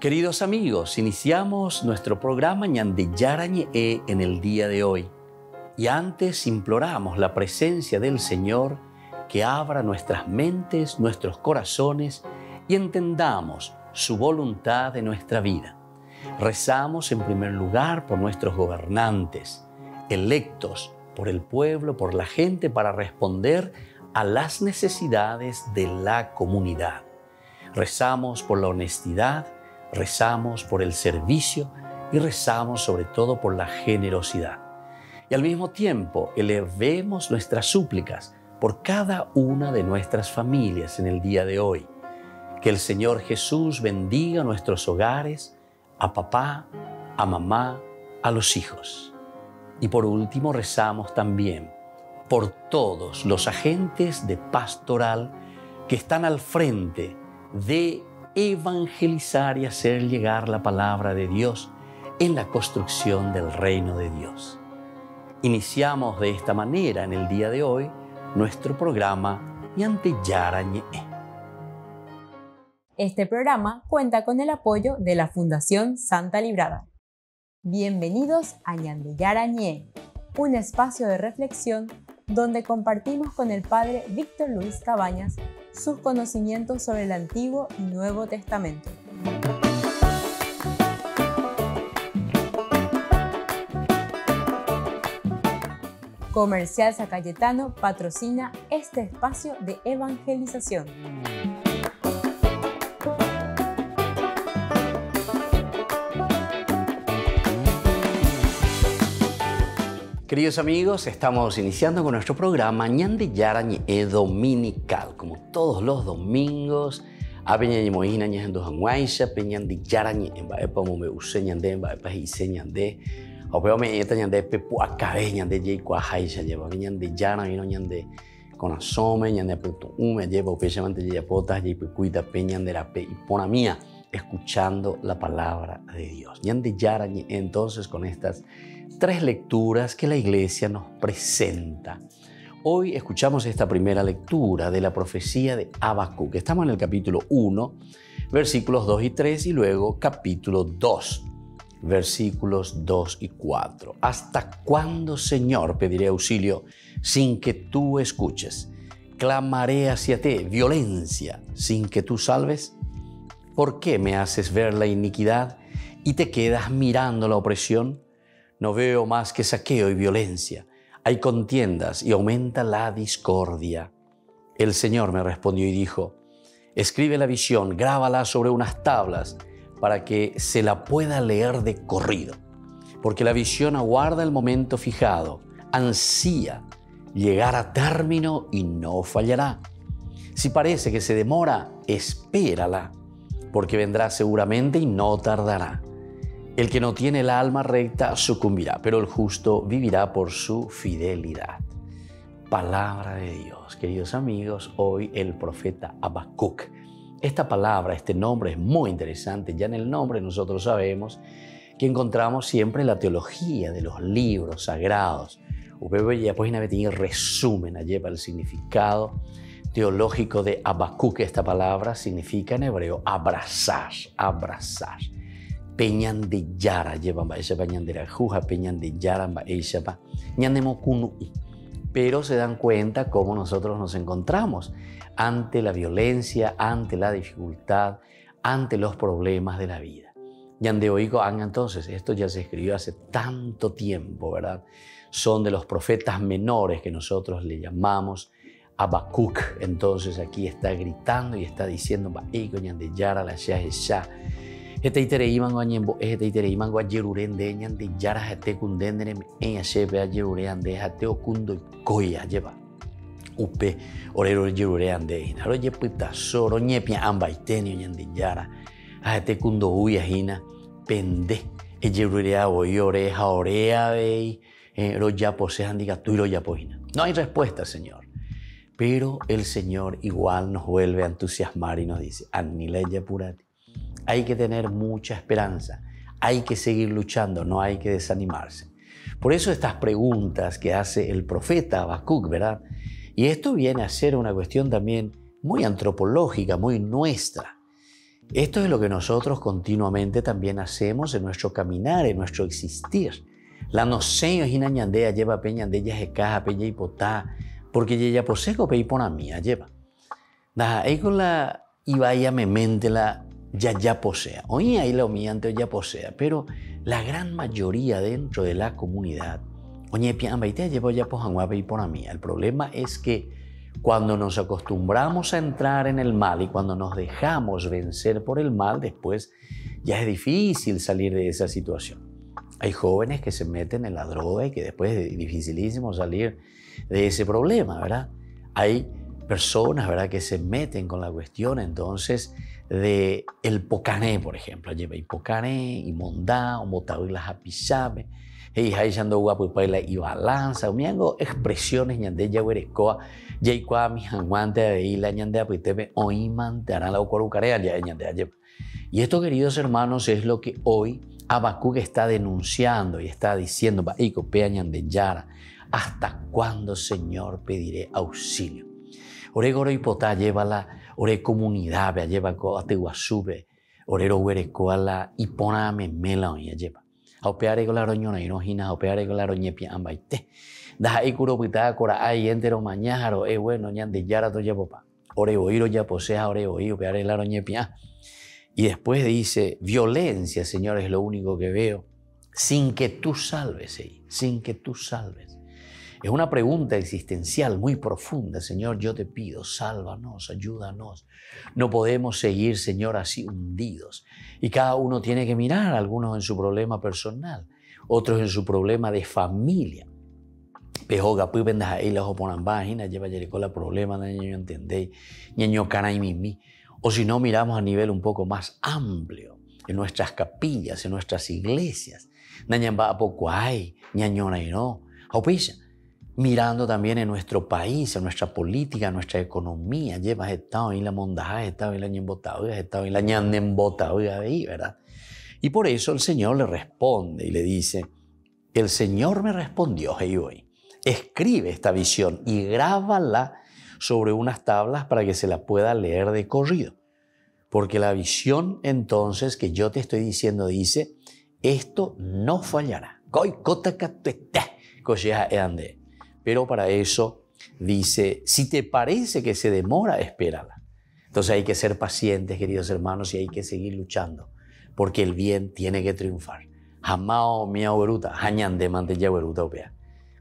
Queridos amigos, iniciamos nuestro programa Ñande Yarañe en el día de hoy. Y antes imploramos la presencia del Señor que abra nuestras mentes, nuestros corazones y entendamos su voluntad de nuestra vida. Rezamos en primer lugar por nuestros gobernantes, electos por el pueblo, por la gente, para responder a las necesidades de la comunidad. Rezamos por la honestidad, rezamos por el servicio y rezamos sobre todo por la generosidad. Y al mismo tiempo elevemos nuestras súplicas por cada una de nuestras familias en el día de hoy. Que el Señor Jesús bendiga nuestros hogares, a papá, a mamá, a los hijos. Y por último rezamos también por todos los agentes de pastoral que están al frente de evangelizar y hacer llegar la palabra de Dios en la construcción del reino de Dios. Iniciamos de esta manera en el día de hoy nuestro programa Ñande Yarañe. Este programa cuenta con el apoyo de la Fundación Santa Librada. Bienvenidos a Ñande Yarañe, un espacio de reflexión donde compartimos con el Padre Víctor Luis Cabañas sus conocimientos sobre el Antiguo y Nuevo Testamento. Comercial San Cayetano patrocina este espacio de evangelización. Queridos amigos, estamos iniciando con nuestro programa Ñande Yarañe dominical. Como todos los domingos, Ñande Yarañe escuchando la palabra de Dios. Ñande Yarañe, entonces, con estas tres lecturas que la Iglesia nos presenta. Hoy escuchamos esta primera lectura de la profecía de Habacuc. Estamos en el capítulo 1, versículos 2 y 3, y luego capítulo 2, versículos 2 y 4. ¿Hasta cuándo, Señor, pediré auxilio sin que tú escuches? Clamaré hacia ti violencia sin que tú salves. ¿Por qué me haces ver la iniquidad y te quedas mirando la opresión? No veo más que saqueo y violencia. Hay contiendas y aumenta la discordia. El Señor me respondió y dijo: escribe la visión, grábala sobre unas tablas para que se la pueda leer de corrido. Porque la visión aguarda el momento fijado, ansía llegar a término y no fallará. Si parece que se demora, espérala, porque vendrá seguramente y no tardará. El que no tiene el alma recta sucumbirá, pero el justo vivirá por su fidelidad. Palabra de Dios. Queridos amigos, hoy el profeta Habacuc. Esta palabra, este nombre es muy interesante. Ya en el nombre nosotros sabemos que encontramos siempre la teología de los libros sagrados. Resumen, lleva el significado teológico de Habacuc. Esta palabra significa en hebreo abrazar, abrazar. Peñan de Yara llevan baeshapa ñandera juja peñan de Yara baeshapa ñandemo kunu. Pero se dan cuenta cómo nosotros nos encontramos ante la violencia, ante la dificultad, ante los problemas de la vida. Ñande oigo anga, entonces, esto ya se escribió hace tanto tiempo, ¿verdad? Son de los profetas menores que nosotros le llamamos Habacuc. Entonces aquí está gritando y está diciendo baeigo ñande Yara la shah. Este itere imango añembo, este itere imango ayerurende ñande Yara jate kundendere en achepe ayerureande jate okundo y koya lleva. Upe orero yerureande hina. Ro yepuita soro ñepia ambaitenio ñande Yara. Jate kundo uya hina pende. Eyerurea oyore jaorea vei. Ro yapo se handiga tu y ro yapo hina. No hay respuesta, Señor. Pero el Señor igual nos vuelve a entusiasmar y nos dice: Anila yapurati. Hay que tener mucha esperanza, hay que seguir luchando, no hay que desanimarse. Por eso estas preguntas que hace el profeta Habacuc, ¿verdad? Y esto viene a ser una cuestión también muy antropológica, muy nuestra. Esto es lo que nosotros continuamente también hacemos en nuestro caminar, en nuestro existir. La noseño hina ñandea lleva peña de ella caja peña hipotá, porque ella poseco pe hipona mía lleva. Da ahí con la ibaya memente la ya posea. Oye, ahí la omiante ya posea, pero la gran mayoría dentro de la comunidad, oye, piambaite lleva ya pojanguape hipona mía. El problema es que cuando nos acostumbramos a entrar en el mal y cuando nos dejamos vencer por el mal, después ya es difícil salir de esa situación. Hay jóvenes que se meten en la droga y que después es dificilísimo salir de ese problema, ¿verdad? Hay personas, ¿verdad?, que se meten con la cuestión entonces de el pocané, por ejemplo. Lleva y pocané, y mondá, o motado y las apisabe, y hay yando guapo y paila y balanza, miango expresiones ñande ya huerecoa, ya y cua mi janguante de ahí la ñande apitebe oiman te harán la ocuarucarea ya ñande lleva. Y esto, queridos hermanos, es lo que hoy Habacuc está denunciando y está diciendo, ¿hasta cuándo, Señor, pediré auxilio? Ore goro hipotá lleva la ore comunidad, lleva co ateguasube, orero huerecoa la hipona memela oña lleva. Aupeare con la roñona y no gina, aupeare con la roñepia ambaite. Da ahí curo pitácora, ay entero mañaro, bueno, ñande yara to llevopa. Ore oíro ya posea, ore oíro, peare la roñepia. Y después dice, violencia, Señor, es lo único que veo, sin que tú salves, sin que tú salves. Es una pregunta existencial muy profunda. Señor, yo te pido, sálvanos, ayúdanos. No podemos seguir, Señor, así hundidos. Y cada uno tiene que mirar, algunos en su problema personal, otros en su problema de familia. Pejoga, pues vendas ahí la oponambágina, lleva la problema, ñaño entendéis, ñaño cana y mimi. O si no, miramos a nivel un poco más amplio, en nuestras capillas, en nuestras iglesias. Ñañamba a poco hay, ñañona y no. Mirando también en nuestro país, en nuestra política, en nuestra economía. Llevas estado en la mondaja, estado en la ñembotauga, estado en la ñandembotauga ahí, ¿verdad? Y por eso el Señor le responde y le dice, el Señor me respondió, hey hoy, escribe esta visión y grábala sobre unas tablas para que se la pueda leer de corrido. Porque la visión entonces que yo te estoy diciendo dice, esto no fallará. Pero para eso dice, si te parece que se demora, espérala. Entonces hay que ser pacientes, queridos hermanos, y hay que seguir luchando, porque el bien tiene que triunfar. Jamao miao beruta, hañande mantella beruta opea.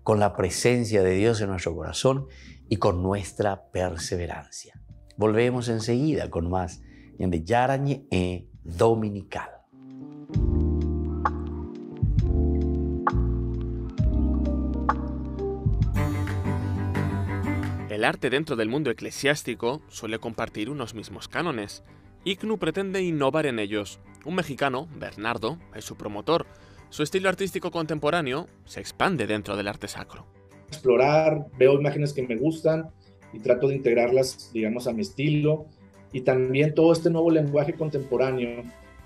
Con la presencia de Dios en nuestro corazón y con nuestra perseverancia. Volvemos enseguida con más de Yarañe Dominical. El arte dentro del mundo eclesiástico suele compartir unos mismos cánones. ICNU pretende innovar en ellos. Un mexicano, Bernardo, es su promotor. Su estilo artístico contemporáneo se expande dentro del arte sacro. Explorar, veo imágenes que me gustan y trato de integrarlas, digamos, a mi estilo. Y también todo este nuevo lenguaje contemporáneo,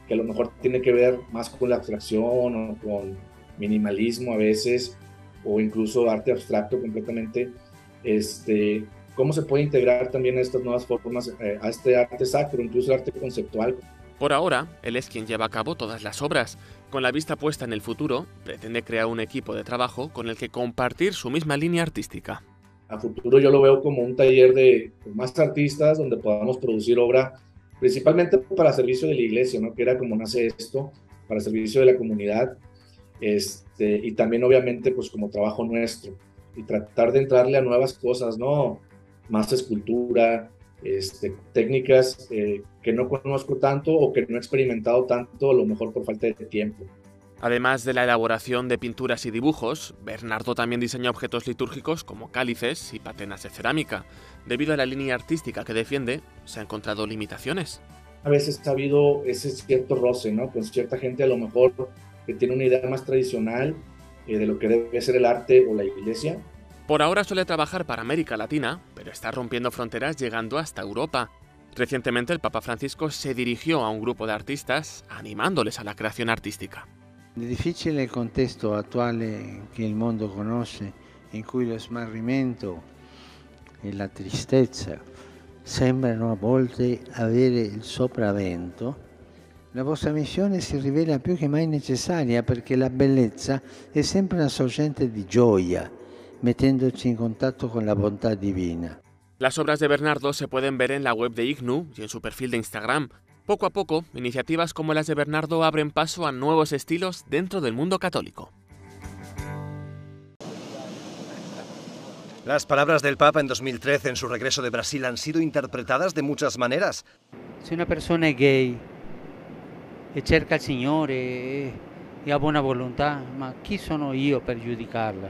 que a lo mejor tiene que ver más con la abstracción o con minimalismo a veces, o incluso arte abstracto completamente. ¿Cómo se puede integrar también estas nuevas formas a este arte sacro, incluso el arte conceptual? Por ahora, él es quien lleva a cabo todas las obras. Con la vista puesta en el futuro, pretende crear un equipo de trabajo con el que compartir su misma línea artística. A futuro yo lo veo como un taller de más artistas donde podamos producir obra principalmente para servicio de la iglesia, ¿no? Que era como nace esto, para servicio de la comunidad, y también obviamente pues como trabajo nuestro, y tratar de entrarle a nuevas cosas, ¿no? Más escultura, técnicas que no conozco tanto o que no he experimentado tanto, a lo mejor por falta de tiempo. Además de la elaboración de pinturas y dibujos, Bernardo también diseña objetos litúrgicos como cálices y patenas de cerámica. Debido a la línea artística que defiende, se han encontrado limitaciones. A veces ha habido ese cierto roce, ¿no? Con cierta gente a lo mejor que tiene una idea más tradicional de lo que debe ser el arte o la iglesia. Por ahora suele trabajar para América Latina, pero está rompiendo fronteras llegando hasta Europa. Recientemente el Papa Francisco se dirigió a un grupo de artistas animándoles a la creación artística. Nel difficile contesto attuale che il mondo conosce, in cui lo smarrimento e la tristezza sembrano a volte avere il sopravvento, la vostra missione si rivela più che mai necessaria perché la bellezza è sempre una sorgente di gioia, mettendoci in contatto con la bontà divina. Las obras de Bernardo se pueden ver en la web de IGNU y en su perfil de Instagram. Poco a poco, iniciativas como las de Bernardo abren paso a nuevos estilos dentro del mundo católico. Las palabras del Papa en 2013 en su regreso de Brasil han sido interpretadas de muchas maneras. Se una persona è gay e cerca il Signore e ha buona volontà, ma chi sono io per giudicarla?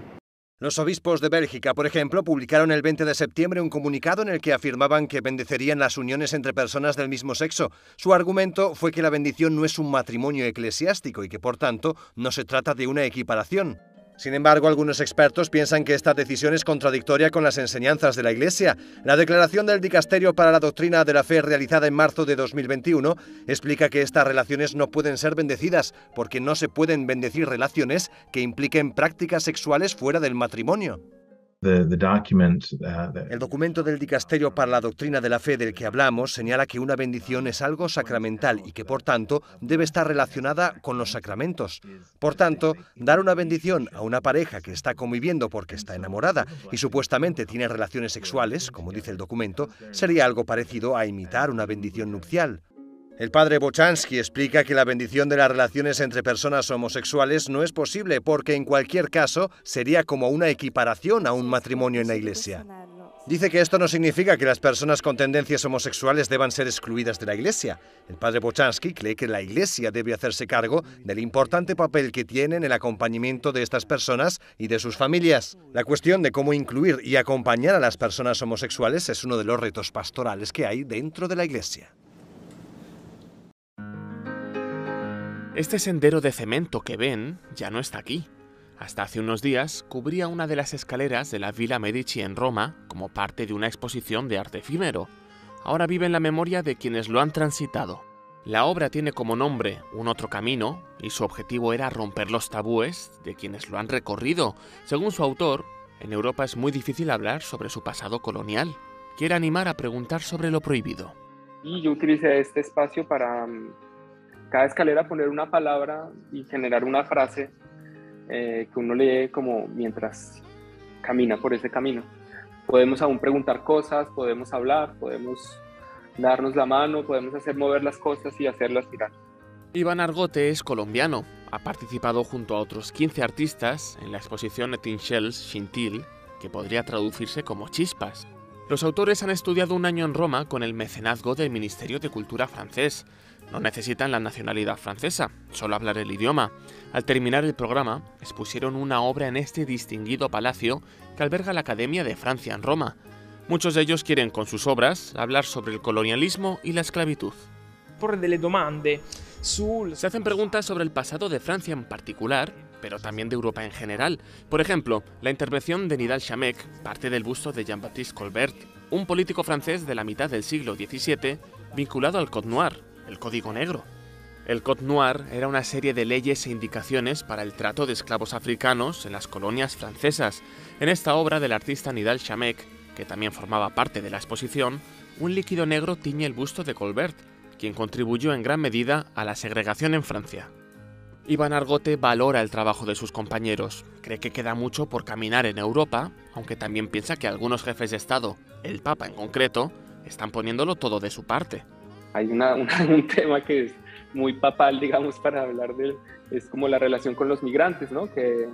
Los obispos de Bélgica, por ejemplo, publicaron el 20 de septiembre un comunicado en el que afirmaban que bendecerían las uniones entre personas del mismo sexo. Su argumento fue que la bendición no es un matrimonio eclesiástico y que, por tanto, no se trata de una equiparación. Sin embargo, algunos expertos piensan que esta decisión es contradictoria con las enseñanzas de la Iglesia. La declaración del Dicasterio para la Doctrina de la Fe realizada en marzo de 2021 explica que estas relaciones no pueden ser bendecidas porque no se pueden bendecir relaciones que impliquen prácticas sexuales fuera del matrimonio. El documento del Dicasterio para la Doctrina de la Fe del que hablamos señala que una bendición es algo sacramental y que, por tanto, debe estar relacionada con los sacramentos. Por tanto, dar una bendición a una pareja que está conviviendo porque está enamorada y supuestamente tiene relaciones sexuales, como dice el documento, sería algo parecido a imitar una bendición nupcial. El padre Bochansky explica que la bendición de las relaciones entre personas homosexuales no es posible porque en cualquier caso sería como una equiparación a un matrimonio en la Iglesia. Dice que esto no significa que las personas con tendencias homosexuales deban ser excluidas de la Iglesia. El padre Bochansky cree que la Iglesia debe hacerse cargo del importante papel que tiene en el acompañamiento de estas personas y de sus familias. La cuestión de cómo incluir y acompañar a las personas homosexuales es uno de los retos pastorales que hay dentro de la Iglesia. Este sendero de cemento que ven ya no está aquí. Hasta hace unos días cubría una de las escaleras de la Villa Medici en Roma como parte de una exposición de arte efímero. Ahora vive en la memoria de quienes lo han transitado. La obra tiene como nombre Un otro camino y su objetivo era romper los tabúes de quienes lo han recorrido. Según su autor, en Europa es muy difícil hablar sobre su pasado colonial. Quiere animar a preguntar sobre lo prohibido. Y yo utilicé este espacio para cada escalera poner una palabra y generar una frase que uno lee como mientras camina por ese camino. Podemos aún preguntar cosas, podemos hablar, podemos darnos la mano, podemos hacer mover las cosas y hacerlas girar. Iván Argote es colombiano. Ha participado junto a otros 15 artistas en la exposición Étincelles Scintille, que podría traducirse como chispas. Los autores han estudiado un año en Roma con el mecenazgo del Ministerio de Cultura francés. No necesitan la nacionalidad francesa, solo hablar el idioma. Al terminar el programa, expusieron una obra en este distinguido palacio que alberga la Academia de Francia en Roma. Muchos de ellos quieren, con sus obras, hablar sobre el colonialismo y la esclavitud. Se hacen preguntas sobre el pasado de Francia en particular, pero también de Europa en general. Por ejemplo, la intervención de Nidal Chamek parte del busto de Jean-Baptiste Colbert, un político francés de la mitad del siglo XVII vinculado al Code Noir, el Código Negro. El Code Noir era una serie de leyes e indicaciones para el trato de esclavos africanos en las colonias francesas. En esta obra del artista Nidal Chamek, que también formaba parte de la exposición, un líquido negro tiñe el busto de Colbert, quien contribuyó en gran medida a la segregación en Francia. Iván Argote valora el trabajo de sus compañeros, cree que queda mucho por caminar en Europa, aunque también piensa que algunos jefes de Estado, el Papa en concreto, están poniéndolo todo de su parte. Hay un tema que es muy papal, digamos, para hablar de él, es como la relación con los migrantes, ¿no? Que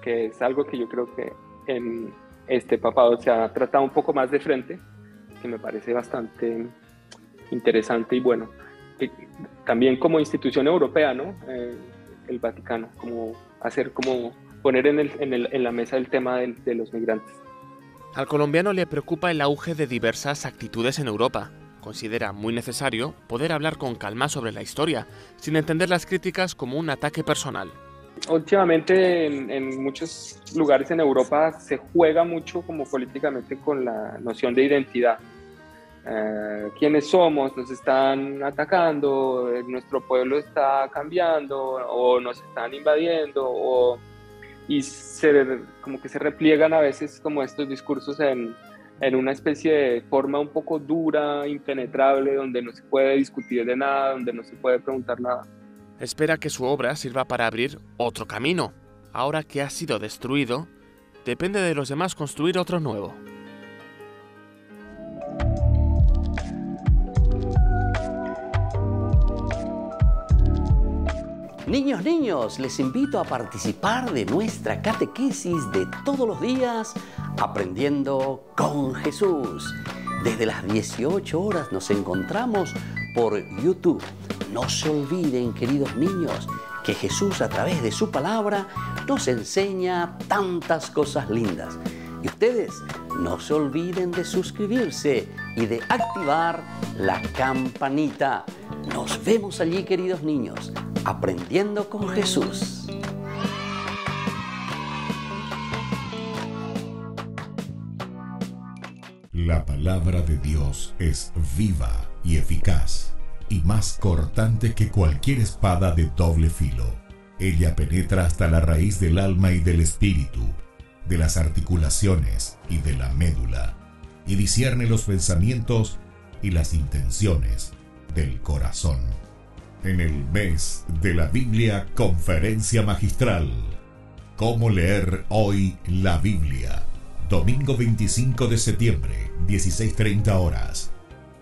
es algo que yo creo que en este papado se ha tratado un poco más de frente, que me parece bastante interesante y bueno. También como institución europea, ¿no? El Vaticano, como poner en la mesa el tema de los migrantes. Al colombiano le preocupa el auge de diversas actitudes en Europa. Considera muy necesario poder hablar con calma sobre la historia, sin entender las críticas como un ataque personal. Últimamente en muchos lugares en Europa se juega mucho como políticamente con la noción de identidad. ¿Quiénes somos? Nos están atacando, nuestro pueblo está cambiando o nos están invadiendo y como que se repliegan a veces como estos discursos en en una especie de forma un poco dura, impenetrable, donde no se puede discutir de nada, donde no se puede preguntar nada. Espera que su obra sirva para abrir otro camino. Ahora que ha sido destruido, depende de los demás construir otro nuevo. Niños, niños, les invito a participar de nuestra catequesis de todos los días, Aprendiendo con Jesús. Desde las 18 horas nos encontramos por YouTube. No se olviden, queridos niños, que Jesús a través de su palabra nos enseña tantas cosas lindas. Y ustedes no se olviden de suscribirse y de activar la campanita. Nos vemos allí, queridos niños, Aprendiendo con Jesús. La palabra de Dios es viva y eficaz, y más cortante que cualquier espada de doble filo. Ella penetra hasta la raíz del alma y del espíritu, de las articulaciones y de la médula, y discierne los pensamientos y las intenciones del corazón. En el mes de la Biblia, Conferencia Magistral. ¿Cómo leer hoy la Biblia? Domingo 25 de septiembre, 16:30 horas.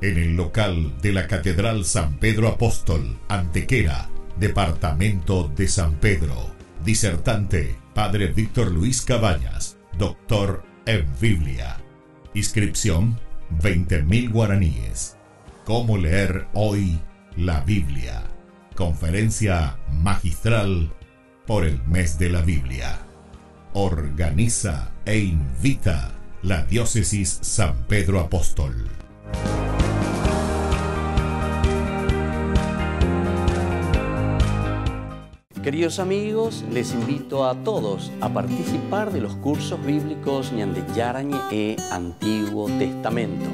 En el local de la Catedral San Pedro Apóstol, Antequera, Departamento de San Pedro. Disertante, Padre Víctor Luis Cabañas, doctor en Biblia. Inscripción, 20.000 guaraníes. ¿Cómo leer hoy la Biblia? Conferencia magistral por el mes de la Biblia. Organiza e invita la Diócesis San Pedro Apóstol. Queridos amigos, les invito a todos a participar de los cursos bíblicos Ñande Yarañe e Antiguo Testamento.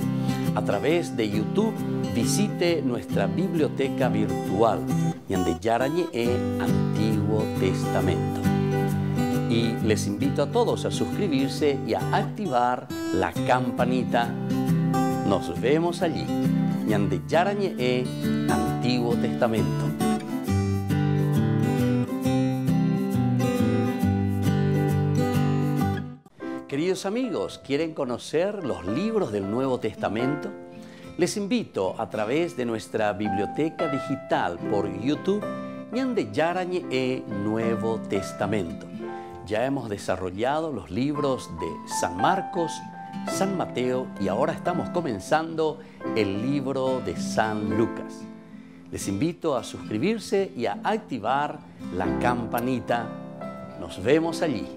A través de YouTube, visite nuestra biblioteca virtual Ñande Yarañe e Antiguo Testamento. Y les invito a todos a suscribirse y a activar la campanita. Nos vemos allí. Ñande Yarañe e Antiguo Testamento. Queridos amigos, ¿quieren conocer los libros del Nuevo Testamento? Les invito a través de nuestra biblioteca digital por YouTube Ñande Yarañe e Nuevo Testamento. Ya hemos desarrollado los libros de San Marcos, San Mateo y ahora estamos comenzando el libro de San Lucas. Les invito a suscribirse y a activar la campanita. Nos vemos allí.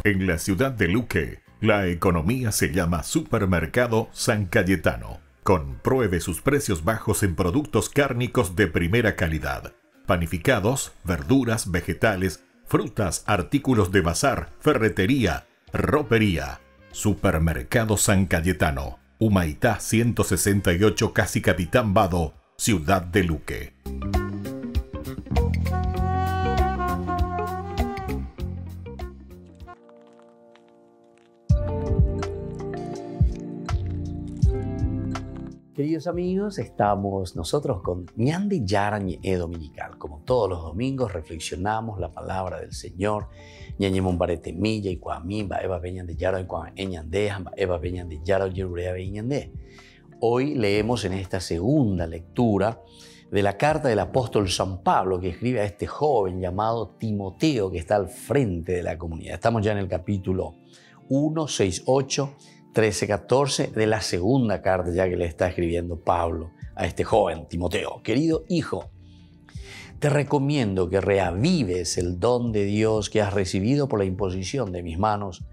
En la ciudad de Luque, la economía se llama Supermercado San Cayetano. Compruebe sus precios bajos en productos cárnicos de primera calidad. Panificados, verduras, vegetales, frutas, artículos de bazar, ferretería, ropería. Supermercado San Cayetano, Humaitá 168, Casi Capitán Vado, ciudad de Luque. Queridos amigos, estamos nosotros con Ñande Yarañe e Dominical. Como todos los domingos reflexionamos la palabra del Señor. Ñañe Mombarete Milla y Cuamimba, Eva Beñan de Yaro y Cuam Eñande, Eva Beñan de Yaro, Yerurea Beñande. Hoy leemos en esta segunda lectura de la carta del apóstol San Pablo que escribe a este joven llamado Timoteo que está al frente de la comunidad. Estamos ya en el capítulo 1, 6, 8, 13, 14 de la segunda carta ya que le está escribiendo Pablo a este joven Timoteo. Querido hijo, te recomiendo que reavives el don de Dios que has recibido por la imposición de mis manos,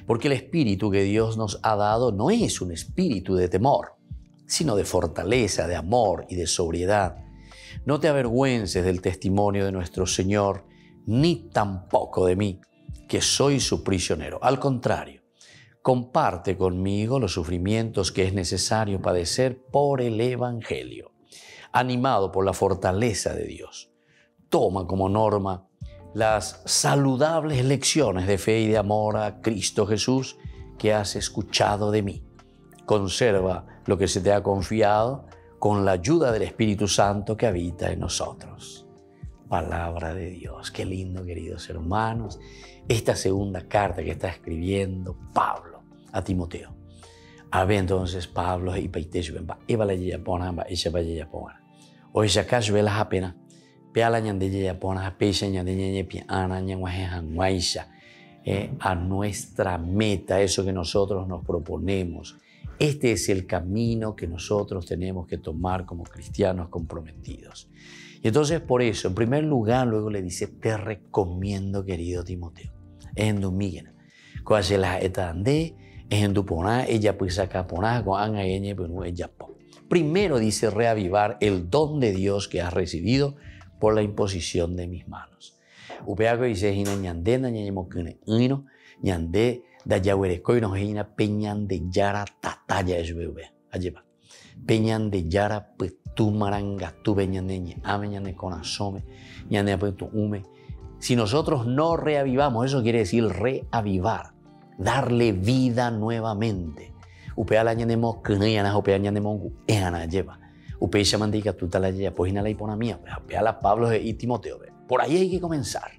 porque el espíritu que Dios nos ha dado no es un espíritu de temor, sino de fortaleza, de amor y de sobriedad. No te avergüences del testimonio de nuestro Señor, ni tampoco de mí, que soy su prisionero. Al contrario, comparte conmigo los sufrimientos que es necesario padecer por el Evangelio. animado por la fortaleza de Dios, toma como norma las saludables lecciones de fe y de amor a Cristo Jesús que has escuchado de mí. Conserva lo que se te ha confiado con la ayuda del Espíritu Santo que habita en nosotros. Palabra de Dios. Qué lindo, queridos hermanos, esta segunda carta que está escribiendo Pablo a Timoteo. A ver, entonces Pablo y Paitesh venba, eva la yeya pona, ba ella va yeya pona. O ella cash vela apena. Peala ñande yeya pona, peisha ñande ñeñe piana ñanguaje hanguaisha. A nuestra meta, eso que nosotros nos proponemos. Este es el camino que nosotros tenemos que tomar como cristianos comprometidos. Y entonces por eso, en primer lugar, luego le dice, te recomiendo, querido Timoteo, en tu migena, cuando la etande, en tu pona, ella pues acá pona, con ella pues ella po. Primero dice reavivar el don de Dios que has recibido por la imposición de mis manos. Upeaco dice, hina ñande, ñañemo kune, uno, ñande, da yahuereco y nos hina peñan de yara tataya es bebé. Allí va. Peñan de yara pues tu maranga, tu beñaneñe, amenñane con asome, ñane pues tu hume. Si nosotros no reavivamos, eso quiere decir reavivar, darle vida nuevamente. Upea la ñanemo kneana, upea ñanemo eana lleva. Upea shamandica tu talaya, pues hina la hipona mía, upea la Pablo y Timoteo. Por ahí hay que comenzar.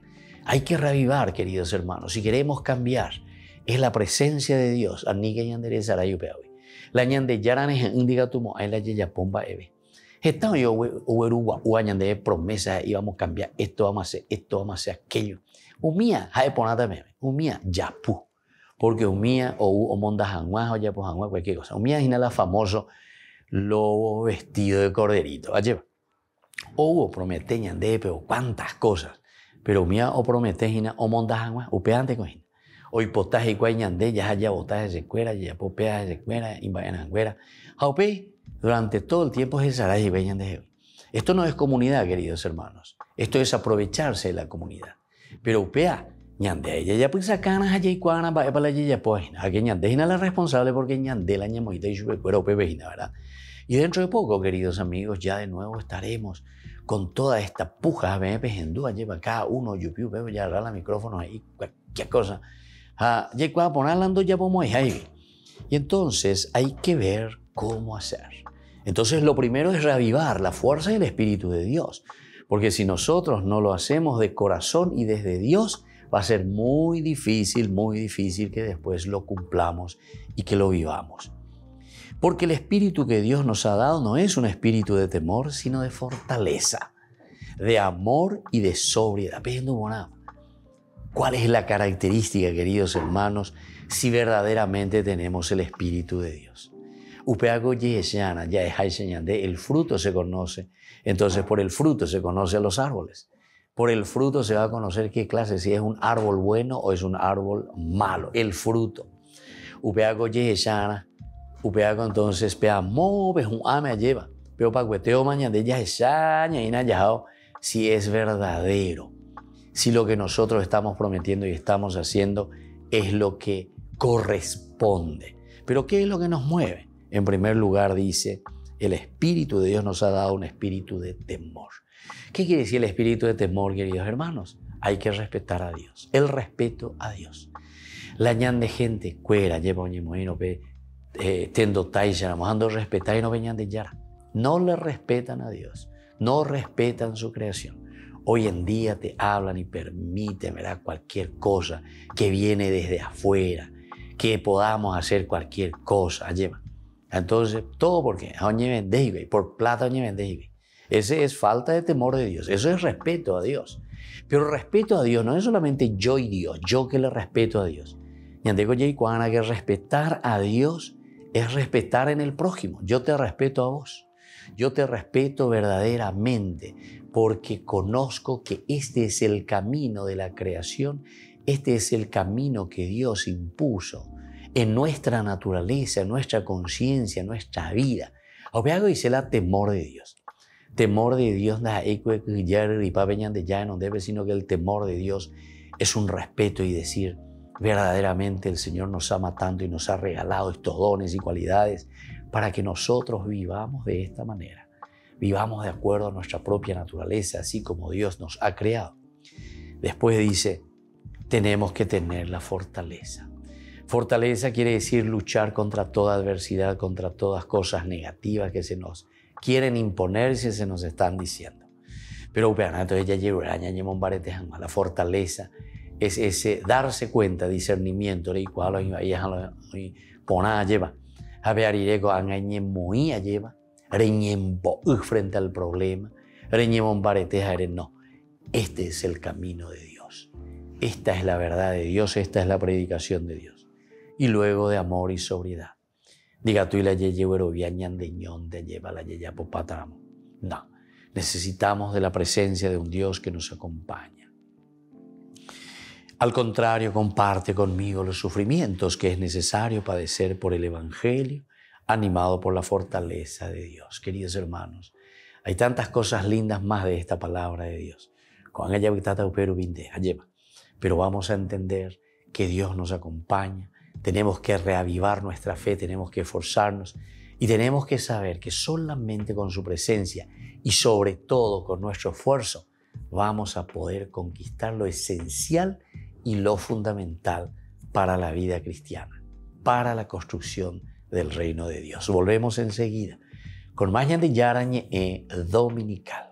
Hay que reavivar, queridos hermanos. Si queremos cambiar, es la presencia de Dios. La ñande yaranes indica tu mo, ahí la yeya pomba eve. Estamos yo ueruwa uañande promesas y vamos a cambiar esto, vamos a hacer esto, vamos a hacer aquello. Umía, jae ponata meme. Umía, yapu. Porque umía o monda janguá o yapu janguá, cualquier cosa. Umía es la famoso lobo vestido de corderito. Allá. O hubo promete ñande, pero cuántas cosas. Pero umía o promete jina o monda janguá, upeante con jina. Hoy potaje y cuañande, ya haya botaje de cuera, ya popea de cuera, y vayan a cuera. Jaupe, durante todo el tiempo es el y veñan de Jehová. Esto no es comunidad, queridos hermanos. Esto es aprovecharse de la comunidad. Pero upea, ñande, ella pues sacana, allá y cuana, va para la yaya, pues, a que ñande es la responsable porque ñande la ñamoita y sube cuera, upe, vejina, ¿verdad? Y dentro de poco, queridos amigos, ya de nuevo estaremos con toda esta puja, lleva cada uno, yupiu, ya agarra el micrófono ahí, cualquier cosa. Ya cuando ponerlo ya vamos ahí. Y entonces hay que ver cómo hacer. Entonces lo primero es reavivar la fuerza del Espíritu de Dios. Porque si nosotros no lo hacemos de corazón y desde Dios, va a ser muy difícil que después lo cumplamos y que lo vivamos. Porque el espíritu que Dios nos ha dado no es un espíritu de temor, sino de fortaleza, de amor y de sobriedad. ¿Cuál es la característica, queridos hermanos, si verdaderamente tenemos el Espíritu de Dios? El fruto se conoce. Entonces, por el fruto se conoce a los árboles. Por el fruto se va a conocer qué clase, si es un árbol bueno o es un árbol malo. El fruto. Entonces, lleva. Pero pacueteo mañana ya si es verdadero. Si lo que nosotros estamos prometiendo y estamos haciendo es lo que corresponde. Pero ¿qué es lo que nos mueve? En primer lugar dice, el Espíritu de Dios nos ha dado un espíritu de temor. ¿Qué quiere decir el espíritu de temor, queridos hermanos? Hay que respetar a Dios, el respeto a Dios. La ñan de gente cuera, lleva un ñemoino, tendo taisha, mojando respetar y no veñan de yara. No le respetan a Dios, no respetan su creación. Hoy en día te hablan y permiten, ¿verdad?, cualquier cosa que viene desde afuera, que podamos hacer cualquier cosa. Entonces, todo porque por plata. Ese es falta de temor de Dios. Eso es respeto a Dios. Pero respeto a Dios no es solamente yo y Dios, yo que le respeto a Dios. Que respetar a Dios es respetar en el prójimo. Yo te respeto a vos. Yo te respeto verdaderamente porque conozco que este es el camino de la creación, este es el camino que Dios impuso en nuestra naturaleza, en nuestra conciencia, en nuestra vida. Obviamente dice la temor de Dios. Temor de Dios no debe, sino que el temor de Dios es un respeto y decir, verdaderamente el Señor nos ama tanto y nos ha regalado estos dones y cualidades para que nosotros vivamos de esta manera. vivamos de acuerdo a nuestra propia naturaleza, así como Dios nos ha creado. Después dice, tenemos que tener la fortaleza. Fortaleza quiere decir luchar contra toda adversidad, contra todas cosas negativas que se nos quieren imponer y se nos están diciendo. Pero entonces ya llevamos la fortaleza es ese darse cuenta, discernimiento, frente al problema, no. Este es el camino de Dios. Esta es la verdad de Dios, esta es la predicación de Dios. Y luego de amor y sobriedad. Diga tú y la no, necesitamos de la presencia de un Dios que nos acompaña. Al contrario, comparte conmigo los sufrimientos que es necesario padecer por el Evangelio, animado por la fortaleza de Dios. Queridos hermanos, hay tantas cosas lindas más de esta palabra de Dios. Pero vamos a entender que Dios nos acompaña. Tenemos que reavivar nuestra fe, tenemos que esforzarnos y tenemos que saber que solamente con su presencia y sobre todo con nuestro esfuerzo vamos a poder conquistar lo esencial y lo fundamental para la vida cristiana, para la construcción del reino de Dios. Volvemos enseguida con más Ñande Yarañe Dominical.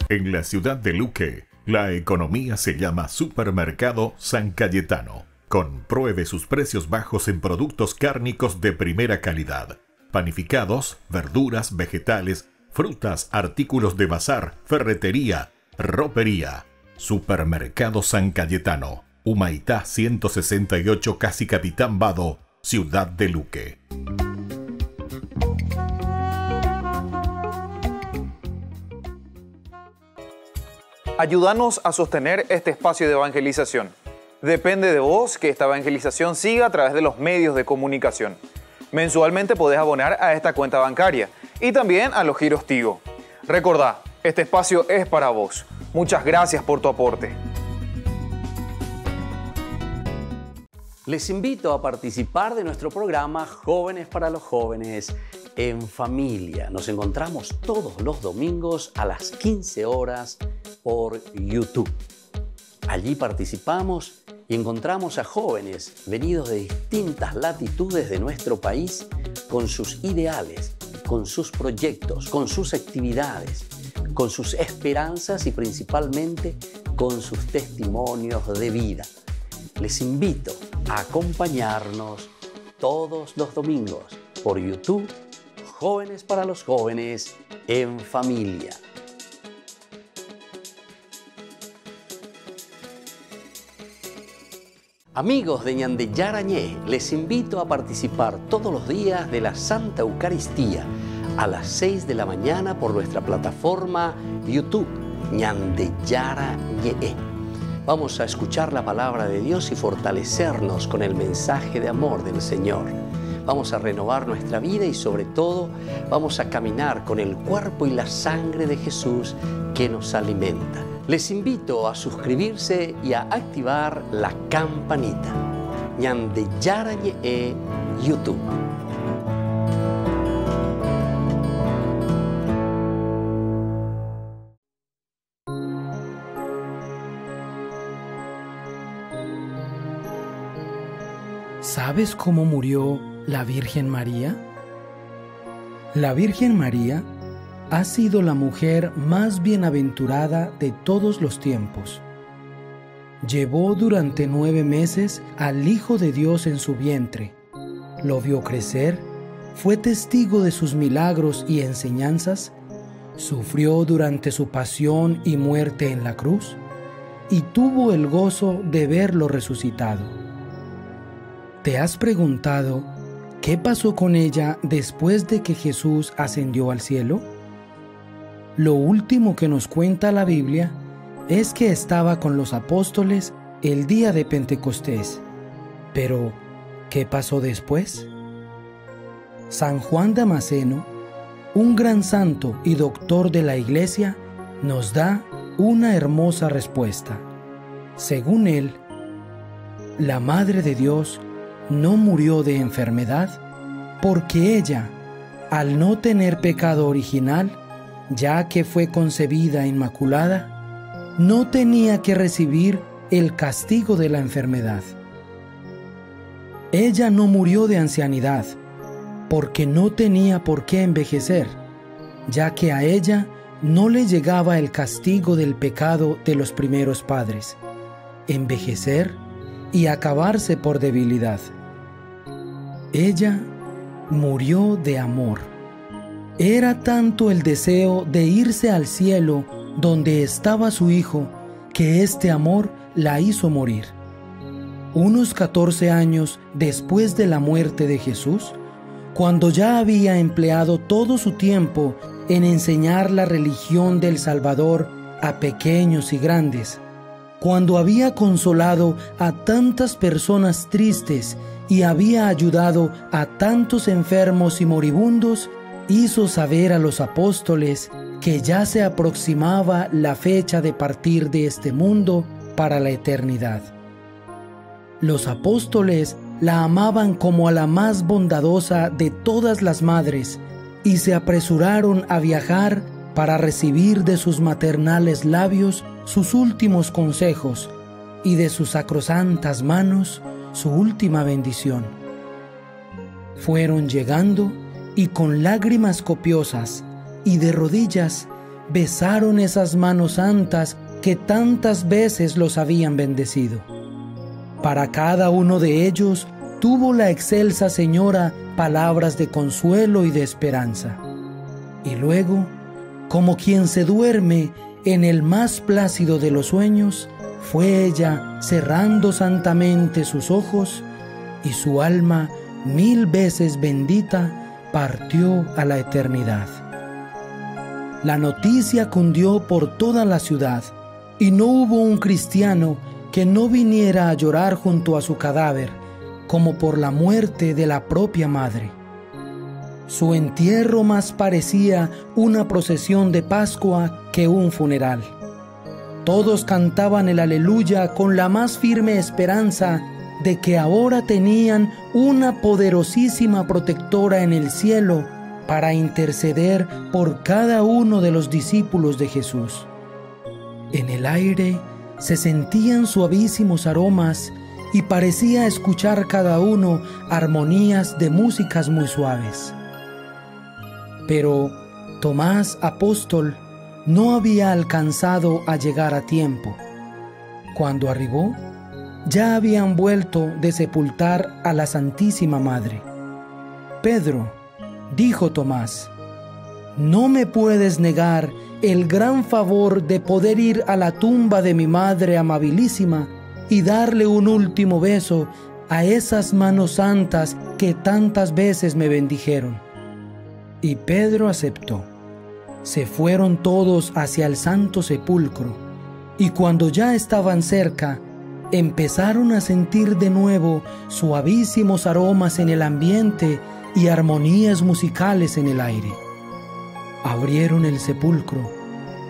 En la ciudad de Luque, la economía se llama Supermercado San Cayetano. Compruebe sus precios bajos en productos cárnicos de primera calidad. Panificados, verduras, vegetales, frutas, artículos de bazar, ferretería, ropería. Supermercado San Cayetano, Humaitá 168, Casi Capitán Vado, ciudad de Luque. Ayúdanos a sostener este espacio de evangelización. Depende de vos que esta evangelización siga a través de los medios de comunicación. Mensualmente podés abonar a esta cuenta bancaria y también a los giros Tigo. Recordá, este espacio es para vos. Muchas gracias por tu aporte. Les invito a participar de nuestro programa Jóvenes para los Jóvenes en Familia. Nos encontramos todos los domingos a las 15 horas por YouTube. Allí participamos y encontramos a jóvenes venidos de distintas latitudes de nuestro país con sus ideales, con sus proyectos, con sus actividades, con sus esperanzas y principalmente con sus testimonios de vida. Les invito a acompañarnos todos los domingos por YouTube, Jóvenes para los Jóvenes en Familia. Amigos de Ñande Yarañé, les invito a participar todos los días de la Santa Eucaristía a las 6 de la mañana por nuestra plataforma YouTube, Ñande Yarañé. Vamos a escuchar la palabra de Dios y fortalecernos con el mensaje de amor del Señor. Vamos a renovar nuestra vida y sobre todo vamos a caminar con el cuerpo y la sangre de Jesús que nos alimenta. Les invito a suscribirse y a activar la campanita. Ñande Yarañé YouTube. ¿Sabes cómo murió la Virgen María? La Virgen María ha sido la mujer más bienaventurada de todos los tiempos. Llevó durante 9 meses al Hijo de Dios en su vientre, lo vio crecer, fue testigo de sus milagros y enseñanzas, sufrió durante su pasión y muerte en la cruz, y tuvo el gozo de verlo resucitado. ¿Te has preguntado qué pasó con ella después de que Jesús ascendió al cielo? Lo último que nos cuenta la Biblia es que estaba con los apóstoles el día de Pentecostés. Pero, ¿qué pasó después? San Juan Damasceno, un gran santo y doctor de la Iglesia, nos da una hermosa respuesta. Según él, la Madre de Dios no murió de enfermedad porque ella, al no tener pecado original, ya que fue concebida inmaculada, no tenía que recibir el castigo de la enfermedad. Ella no murió de ancianidad porque no tenía por qué envejecer, ya que a ella no le llegaba el castigo del pecado de los primeros padres, envejecer y acabarse por debilidad. Ella murió de amor. Era tanto el deseo de irse al cielo donde estaba su Hijo, que este amor la hizo morir. Unos 14 años después de la muerte de Jesús, cuando ya había empleado todo su tiempo en enseñar la religión del Salvador a pequeños y grandes, cuando había consolado a tantas personas tristes y había ayudado a tantos enfermos y moribundos, hizo saber a los apóstoles que ya se aproximaba la fecha de partir de este mundo para la eternidad. Los apóstoles la amaban como a la más bondadosa de todas las madres y se apresuraron a viajar para recibir de sus maternales labios sus últimos consejos y de sus sacrosantas manos su última bendición. Fueron llegando y con lágrimas copiosas y de rodillas besaron esas manos santas que tantas veces los habían bendecido. Para cada uno de ellos tuvo la excelsa Señora palabras de consuelo y de esperanza. Y luego, como quien se duerme en el más plácido de los sueños, fue ella cerrando santamente sus ojos y su alma 1000 veces bendita partió a la eternidad. La noticia cundió por toda la ciudad y no hubo un cristiano que no viniera a llorar junto a su cadáver, como por la muerte de la propia madre. Su entierro más parecía una procesión de Pascua que un funeral. Todos cantaban el aleluya con la más firme esperanza de que ahora tenían una poderosísima protectora en el cielo para interceder por cada uno de los discípulos de Jesús. En el aire se sentían suavísimos aromas y parecía escuchar cada uno armonías de músicas muy suaves. Pero Tomás, apóstol, no había alcanzado a llegar a tiempo. Cuando arribó, ya habían vuelto de sepultar a la Santísima Madre. Pedro, dijo Tomás, ¿no me puedes negar el gran favor de poder ir a la tumba de mi Madre amabilísima y darle un último beso a esas manos santas que tantas veces me bendijeron? Y Pedro aceptó. Se fueron todos hacia el Santo Sepulcro, y cuando ya estaban cerca, empezaron a sentir de nuevo suavísimos aromas en el ambiente y armonías musicales en el aire. Abrieron el sepulcro,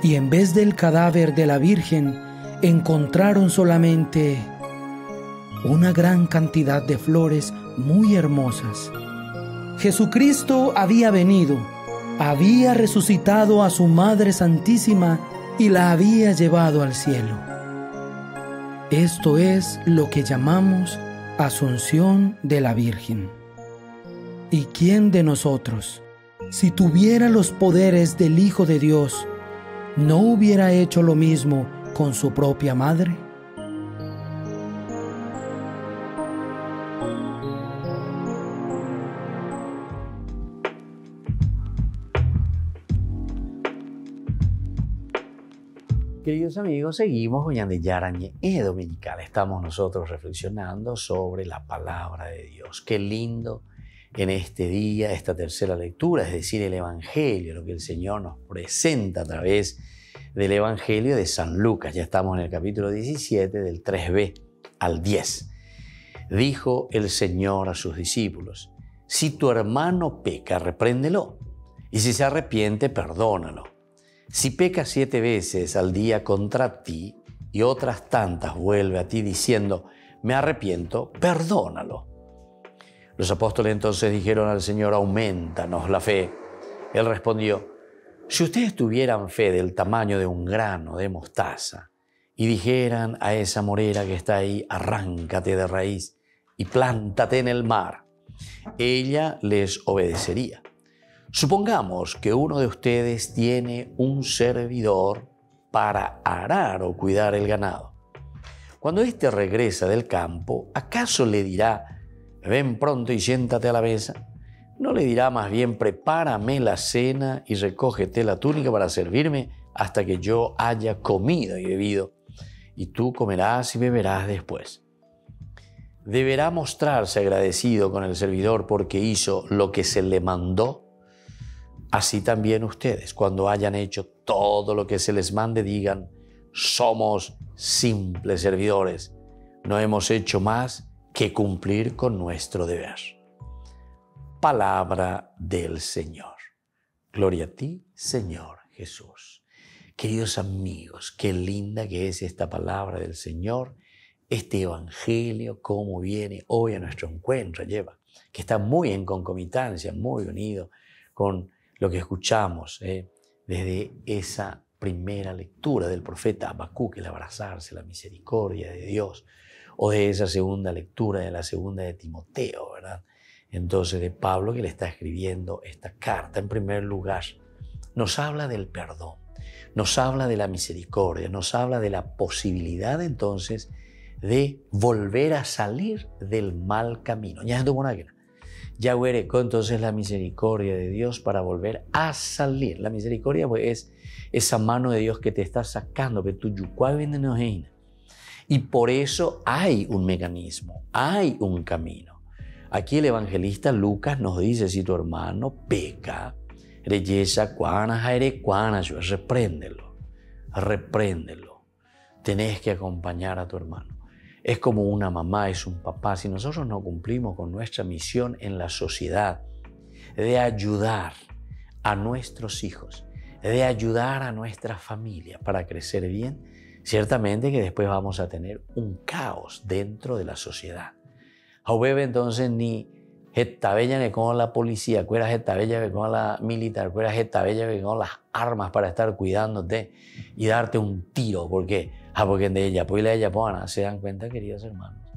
y en vez del cadáver de la Virgen, encontraron solamente una gran cantidad de flores muy hermosas. Jesucristo había venido, había resucitado a su Madre Santísima y la había llevado al cielo. Esto es lo que llamamos Asunción de la Virgen. ¿Y quién de nosotros, si tuviera los poderes del Hijo de Dios, no hubiera hecho lo mismo con su propia madre? Queridos amigos, seguimos con Ñande Yarañe Dominical. Estamos nosotros reflexionando sobre la palabra de Dios. Qué lindo en este día, esta tercera lectura, es decir, el Evangelio, lo que el Señor nos presenta a través del Evangelio de San Lucas. Ya estamos en el capítulo 17, del 3b al 10. Dijo el Señor a sus discípulos: si tu hermano peca, repréndelo, y si se arrepiente, perdónalo. Si peca 7 veces al día contra ti y otras tantas vuelve a ti diciendo, me arrepiento, perdónalo. Los apóstoles entonces dijeron al Señor, aumentanos la fe. Él respondió, si ustedes tuvieran fe del tamaño de un grano de mostaza y dijeran a esa morera que está ahí, arráncate de raíz y plántate en el mar, ella les obedecería. Supongamos que uno de ustedes tiene un servidor para arar o cuidar el ganado. Cuando éste regresa del campo, ¿acaso le dirá, ven pronto y siéntate a la mesa? ¿No le dirá más bien, prepárame la cena y recógete la túnica para servirme hasta que yo haya comido y bebido? Y tú comerás y beberás después. ¿Deberá mostrarse agradecido con el servidor porque hizo lo que se le mandó? Así también ustedes, cuando hayan hecho todo lo que se les mande, digan, somos simples servidores, no hemos hecho más que cumplir con nuestro deber. Palabra del Señor. Gloria a ti, Señor Jesús. Queridos amigos, qué linda que es esta palabra del Señor, este evangelio, cómo viene hoy a nuestro encuentro, lleva, que está muy en concomitancia, muy unido con lo que escuchamos desde esa primera lectura del profeta Habacuc, el abrazarse, la misericordia de Dios, o de esa segunda lectura de la segunda de Timoteo, ¿verdad? Entonces de Pablo, que le está escribiendo esta carta. En primer lugar, nos habla del perdón, nos habla de la misericordia, nos habla de la posibilidad entonces de volver a salir del mal camino. Ya huerecó entonces la misericordia de Dios para volver a salir. La misericordia pues, es esa mano de Dios que te está sacando, y por eso hay un mecanismo, hay un camino. Aquí el evangelista Lucas nos dice, si tu hermano peca, repréndelo, repréndelo. Tenés que acompañar a tu hermano. Es como una mamá, es un papá. Si nosotros no cumplimos con nuestra misión en la sociedad de ayudar a nuestros hijos, de ayudar a nuestra familia para crecer bien, ciertamente que después vamos a tener un caos dentro de la sociedad. Haubebe entonces ni getabella que con la policía, cuera getabella que con la militar, cuera getabella que con las armas para estar cuidándote y darte un tiro. ¿Por qué? Porque de ella, pues ella, se dan cuenta, queridos hermanos,